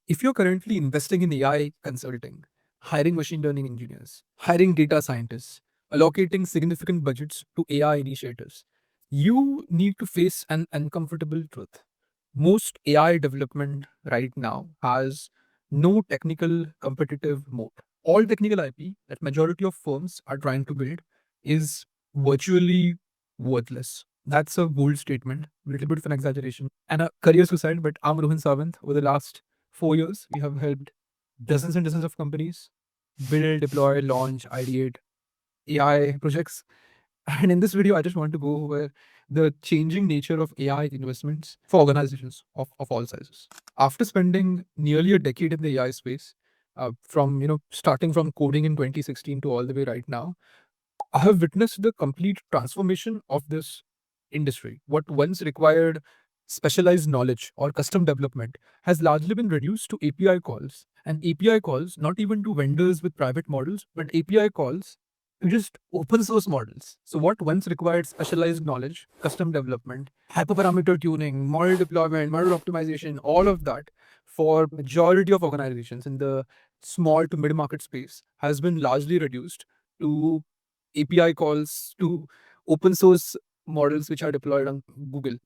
If you're currently investing in AI consulting, hiring machine learning engineers, hiring data scientists, allocating significant budgets to AI initiatives, you need to face an uncomfortable truth. Most AI development right now has no technical competitive moat. All technical IP that majority of firms are trying to build is virtually worthless. That's a bold statement, a little bit of an exaggeration, and a career suicide. But I'm Rohan Sawant. Over the last 4 years, we have helped dozens and dozens of companies build, deploy, launch, ideate AI projects. And in this video, I just want to go over the changing nature of AI investments for organizations of all sizes. After spending nearly a decade in the AI space, from starting from coding in 2016 to all the way right now, I have witnessed the complete transformation of this industry. What once required specialized knowledge or custom development has largely been reduced to API calls. And API calls, not even to vendors with private models, but API calls to just open source models. So, what once required specialized knowledge, custom development, hyperparameter tuning, model deployment, model optimization, all of that for majority of organizations in the small to mid market space has been largely reduced to API calls to open source models which are deployed on Google,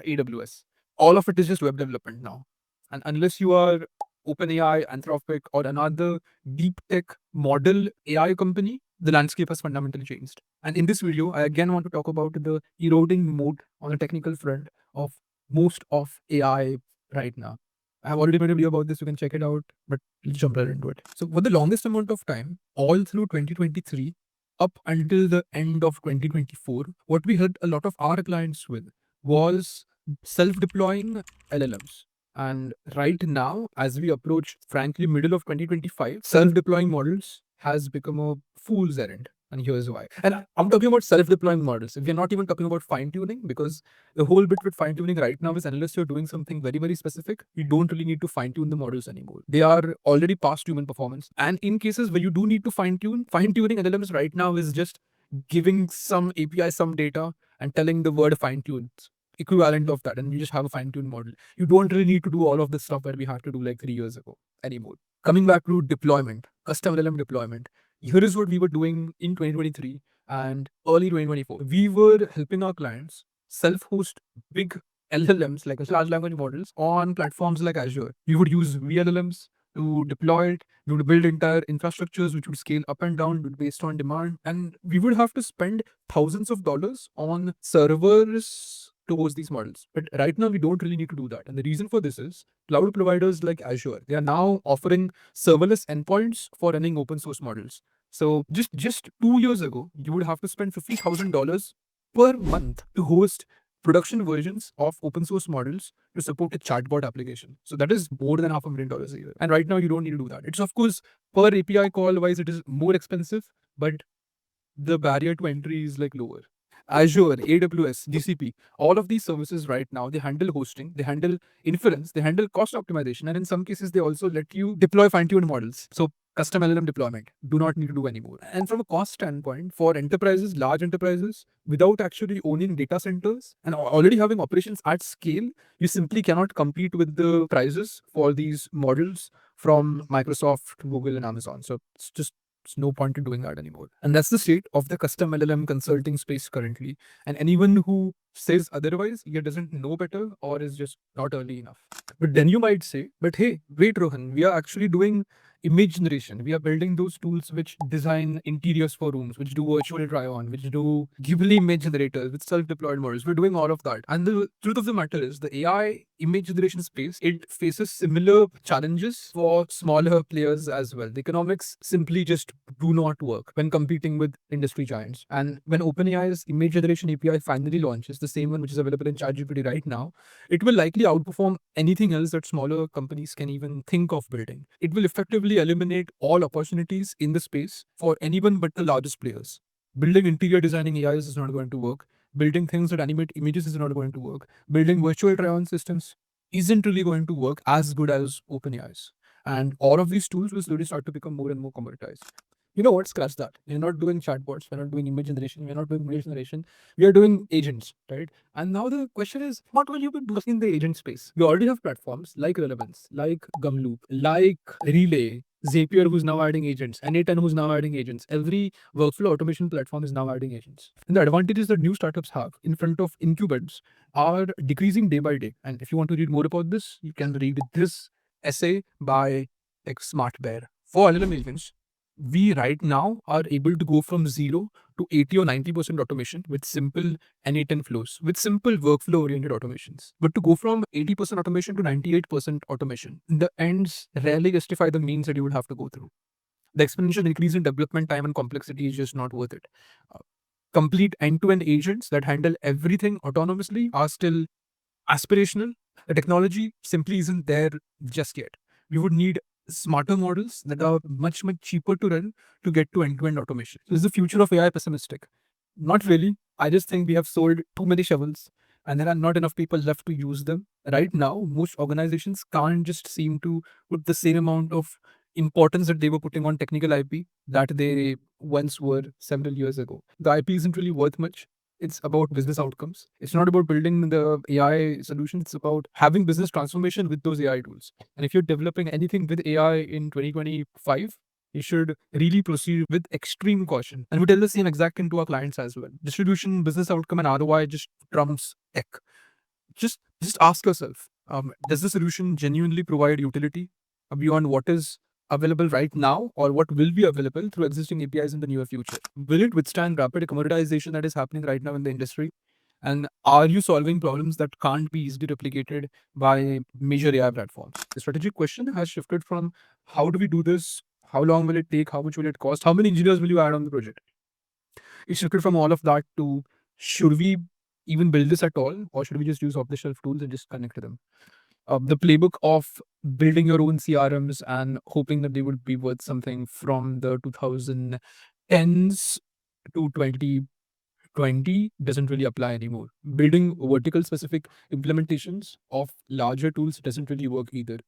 AWS. All of it is just web development now. And unless you are OpenAI, Anthropic, or another deep tech model AI company, the landscape has fundamentally changed. And in this video, I again want to talk about the eroding moat on the technical front of most of AI right now. I have already made a video about this, you can check it out, but let's jump right into it. So, for the longest amount of time, all through 2023, up until the end of 2024, what we helped a lot of our clients with was self-deploying LLMs. And right now, as we approach, frankly, middle of 2025, self-deploying models has become a fool's errand. And here's why. And I'm talking about self-deploying models. We're not even talking about fine-tuning, because the whole bit with fine-tuning right now is unless you're doing something very, very specific, you don't really need to fine-tune the models anymore. They are already past human performance. And in cases where you do need to fine-tune, fine-tuning LLMs right now is just giving some API, some data, and telling the word fine-tune equivalent of that, and you just have a fine-tuned model. You don't really need to do all of this stuff that we had to do like 3 years ago anymore. Coming back to deployment, custom LLM deployment, here is what we were doing in 2023 and early 2024. We were helping our clients self-host big LLMs, like large language models, on platforms like Azure. We would use VLLMs to deploy it. We would build entire infrastructures which would scale up and down based on demand. And we would have to spend thousands of dollars on servers to host these models. But right now, we don't really need to do that. And the reason for this is cloud providers like Azure, they are now offering serverless endpoints for running open source models. So just 2 years ago, you would have to spend $50,000 per month to host production versions of open source models to support a chatbot application. So that is more than $500,000 a year. And right now you don't need to do that. It's of course per API call wise, it is more expensive, but the barrier to entry is like lower. Azure, AWS, GCP, all of these services right now, they handle hosting, they handle inference, they handle cost optimization, and in some cases, they also let you deploy fine-tuned models. So custom LLM deployment, do not need to do anymore. And from a cost standpoint, for enterprises, large enterprises, without actually owning data centers and already having operations at scale, you simply cannot compete with the prices for these models from Microsoft, Google, and Amazon. So it's just there's no point in doing that anymore. And that's the state of the custom LLM consulting space currently. And anyone who says otherwise either doesn't know better or is just not early enough. But then you might say, but hey, wait, Rohan, we are actually doing image generation. We are building those tools which design interiors for rooms, which do virtual try on, which do Ghibli image generators with self deployed models. We're doing all of that. And the truth of the matter is, the AI image generation space, it faces similar challenges for smaller players as well. The economics simply just do not work when competing with industry giants. And when OpenAI's image generation API finally launches, the same one which is available in ChatGPT right now, it will likely outperform anything else that smaller companies can even think of building. It will effectively eliminate all opportunities in the space for anyone but the largest players. Building interior designing AIs is not going to work. Building things that animate images is not going to work. Building virtual try-on systems isn't really going to work as good as OpenAI's. And all of these tools will slowly start to become more and more commoditized. You know what? Scratch that. We're not doing chatbots. We're not doing image generation. We're not doing video generation. We are doing agents, right? And now the question is, what will you be doing in the agent space? We already have platforms like Relevance, like Gumloop, like Relay, Zapier, who's now adding agents, N810, who's now adding agents. Every workflow automation platform is now adding agents. And the advantages that new startups have in front of incumbents are decreasing day by day. And if you want to read more about this, you can read this essay by Smart Bear. For LLM agents, we right now are able to go from 0 to 80 or 90% automation with simple N810 flows, with simple workflow oriented automations. But to go from 80% automation to 98% automation, the ends rarely justify the means that you would have to go through. The exponential increase in development time and complexity is just not worth it. Uh, Complete end-to-end agents that handle everything autonomously are still aspirational. The technology simply isn't there just yet. We would need smarter models that are much, much cheaper to run to get to end-to-end automation. So is the future of AI pessimistic? Not really. I just think we have sold too many shovels and there are not enough people left to use them. Right now, most organizations can't just seem to put the same amount of importance that they were putting on technical IP that they once were several years ago. The IP isn't really worth much. It's about business outcomes. It's not about building the AI solution. It's about having business transformation with those AI tools. And if you're developing anything with AI in 2025, you should really proceed with extreme caution. And we tell the same exact thing to our clients as well. Distribution, business outcome, and ROI just trumps tech. Just ask yourself, does the solution genuinely provide utility beyond what is available right now or what will be available through existing APIs in the near future? Will it withstand rapid commoditization that is happening right now in the industry? And are you solving problems that can't be easily replicated by major AI platforms? The strategic question has shifted from how do we do this? How long will it take? How much will it cost? How many engineers will you add on the project? It shifted from all of that to should we even build this at all, or should we just use off-the-shelf tools and just connect to them? The playbook of building your own CRMs and hoping that they would be worth something from the 2010s to 2020 doesn't really apply anymore. Building vertical specific implementations of larger tools doesn't really work either.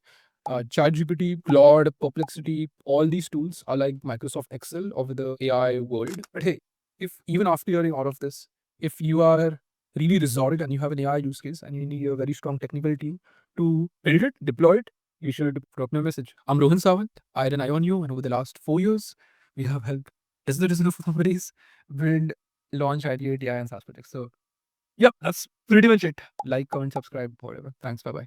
ChatGPT, Claude, Perplexity, all these tools are like Microsoft Excel of the AI world. But hey, if even after hearing all of this, if you are really resolved and you have an AI use case and you need a very strong technical team to build it, deploy it, you should drop me a message. I'm Rohan Sawant. I had an eye on you, and over the last 4 years, we have helped dozens of companies build, launch, ideate AI and SaaS projects. So, yeah, that's pretty much it. Like, comment, subscribe, whatever. Thanks. Bye bye.